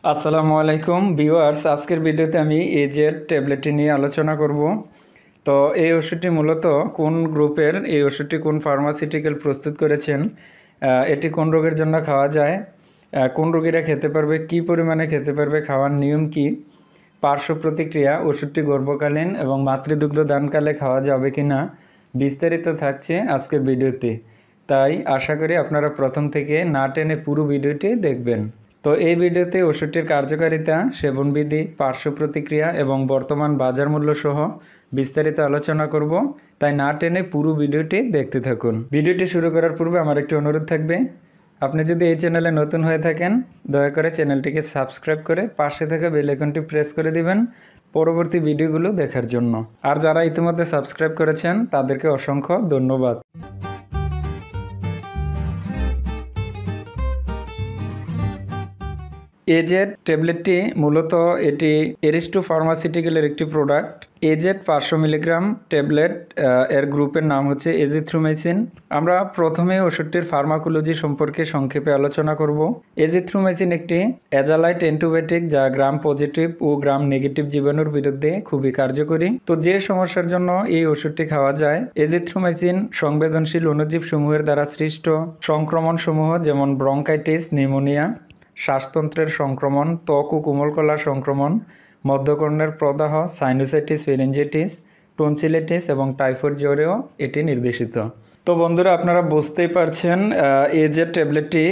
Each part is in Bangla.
আসসালামু আলাইকুম ভিউয়ার্স, আজকের ভিডিওতে আমি এজেড ট্যাবলেটটি নিয়ে আলোচনা করব। তো এই ওষুধটি মূলত কোন গ্রুপের, এই ওষুধটি কোন ফার্মাসিউটিক্যাল প্রস্তুত করেছেন, এটি কোন রোগের জন্য খাওয়া যায়, কোন রোগীরা খেতে পারবে, কি পরিমাণে খেতে পারবে, খাওয়ার নিয়ম কি, পার্শ্ব প্রতিক্রিয়া, ওষুধটি গর্ভকালীন এবং মাতৃদুগ্ধ দানকালে খাওয়া যাবে কি না, বিস্তারিত থাকছে আজকের ভিডিওতে। তাই আশা করি আপনারা প্রথম থেকে না টেনে পুরো ভিডিওটি দেখবেন। তো এই ভিডিওতে ওষুধটির কার্যকারিতা, সেবনবিধি, পার্শ্ব প্রতিক্রিয়া এবং বর্তমান বাজার মূল্য সহ বিস্তারিত আলোচনা করব। তাই না টেনে পুরো ভিডিওটি দেখতে থাকুন। ভিডিওটি শুরু করার পূর্বে আমার একটি অনুরোধ থাকবে, আপনি যদি এই চ্যানেলে নতুন হয়ে থাকেন দয়া করে চ্যানেলটিকে সাবস্ক্রাইব করে পাশে থাকা বেল আইকনটি প্রেস করে দিবেন পরবর্তী ভিডিওগুলো দেখার জন্য। আর যারা ইতিমধ্যে সাবস্ক্রাইব করেছেন তাদেরকে অসংখ্য ধন্যবাদ। এজেড ট্যাবলেটটি মূলত এটি এরিস্টো ফার্মাসিউটিক্যালের একটি প্রোডাক্ট। এজেড 500 মিলিগ্রাম ট্যাবলেট, এর গ্রুপের নাম হচ্ছে এজিথ্রোমাইসিন। আমরা প্রথমে ওষুধটির ফার্মাকোলজি সম্পর্কে সংক্ষেপে আলোচনা করব। এজিথ্রোমাইসিন একটি অ্যাজালাইট অ্যান্টিবায়োটিক যা গ্রাম পজিটিভ ও গ্রাম নেগেটিভ জীবাণুর বিরুদ্ধে খুবই কার্যকরী। তো যে সমস্যার জন্য এই ওষুধটি খাওয়া যায়, এজিথ্রোমাইসিন সংবেদনশীল অণুজীব সমূহের দ্বারা সৃষ্ট সংক্রমণ সমূহ যেমন ব্রঙ্কাইটিস, নিউমোনিয়া, শ্বাসতন্ত্রের সংক্রমণ, ত্বক ও কোমলকলার সংক্রমণ, মধ্যকর্ণের প্রদাহ, সাইনোসাইটিস, ফেরিঞ্জাইটিস, টনসিলাইটিস এবং টাইফয়েড জ্বরেও এটি নির্দেশিত। তো বন্ধুরা, আপনারা বুঝতেই পারছেন এজেড ট্যাবলেটটি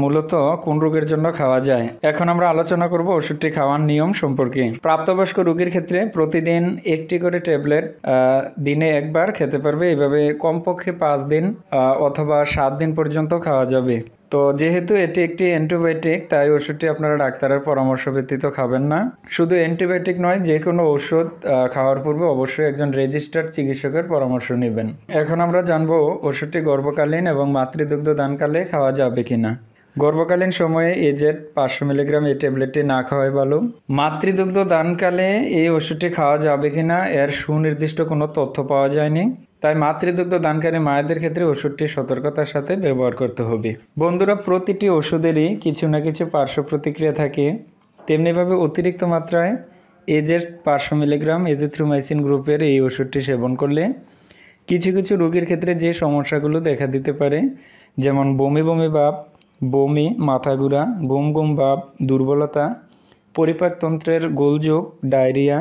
মূলত কোন রোগের জন্য খাওয়া যায়। এখন আমরা আলোচনা করব ওষুধটি খাওয়ার নিয়ম সম্পর্কে। প্রাপ্তবয়স্ক রোগীর ক্ষেত্রে প্রতিদিন একটি করে ট্যাবলেট দিনে একবার খেতে পারবে। এভাবে কমপক্ষে 5 দিন অথবা 7 দিন পর্যন্ত খাওয়া যাবে। তো যেহেতু এটি একটি অ্যান্টিবায়োটিক, তাই ওষুধটি আপনারা ডাক্তারের পরামর্শ ব্যতীত খাবেন না। শুধু অ্যান্টিবায়োটিক নয়, যে কোনো ওষুধ খাওয়ার পূর্বে অবশ্যই একজন রেজিস্টার্ড চিকিৎসকের পরামর্শ নেবেন। এখন আমরা জানবো ওষুধটি গর্ভকালীন এবং মাতৃদুগ্ধ দানকালে খাওয়া যাবে কিনা। গর্ভকালীন সময়ে এজেড 500 মিলিগ্রাম এই ট্যাবলেটটি না খাওয়াই ভালো। মাতৃদুগ্ধ দানকালে এই ওষুধটি খাওয়া যাবে কিনা এর সুনির্দিষ্ট কোনো তথ্য পাওয়া যায়নি। তাই মাতৃদুগ্ধ দানকারী মায়েদের ক্ষেত্রে ওষুধটি সতর্কতার সাথে ব্যবহার করতে হবে। বন্ধুরা, প্রতিটি ওষুধেরই কিছু না কিছু পার্শ্ব প্রতিক্রিয়া থাকে। তেমনিভাবে অতিরিক্ত মাত্রায় এজেড 500 মিলিগ্রাম এজিথ্রোমাইসিন গ্রুপের এই ওষুধটি সেবন করলে কিছু কিছু রোগীর ক্ষেত্রে যে সমস্যাগুলো দেখা দিতে পারে, যেমন বমি বমি ভাব, বমি, মাথা ঘোরা, গুম গুম ভাব, দুর্বলতা, পরিপাকতন্ত্রের গোলযোগ, ডায়রিয়া,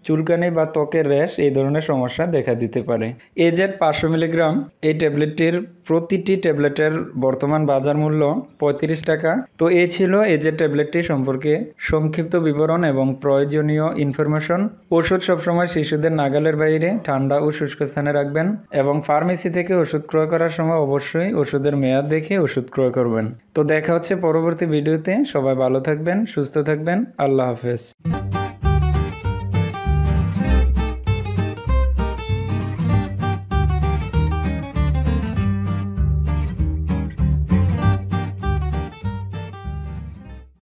চুলকানি বা ত্বকের র্যাশ, এই ধরনের সমস্যা দেখা দিতে পারে। এজেড 500 মিলিগ্রাম এই ট্যাবলেটটির প্রতিটি ট্যাবলেটের বর্তমান বাজার মূল্য 35 টাকা। তো এই ছিল এজেড ট্যাবলেটটি সম্পর্কে সংক্ষিপ্ত বিবরণ এবং প্রয়োজনীয় ইনফরমেশন। ওষুধ সবসময় শিশুদের নাগালের বাইরে ঠান্ডা ও শুষ্ক স্থানে রাখবেন এবং ফার্মেসি থেকে ওষুধ ক্রয় করার সময় অবশ্যই ওষুধের মেয়াদ দেখে ওষুধ ক্রয় করবেন। তো দেখা হচ্ছে পরবর্তী ভিডিওতে। সবাই ভালো থাকবেন, সুস্থ থাকবেন। আল্লাহ হাফেজ।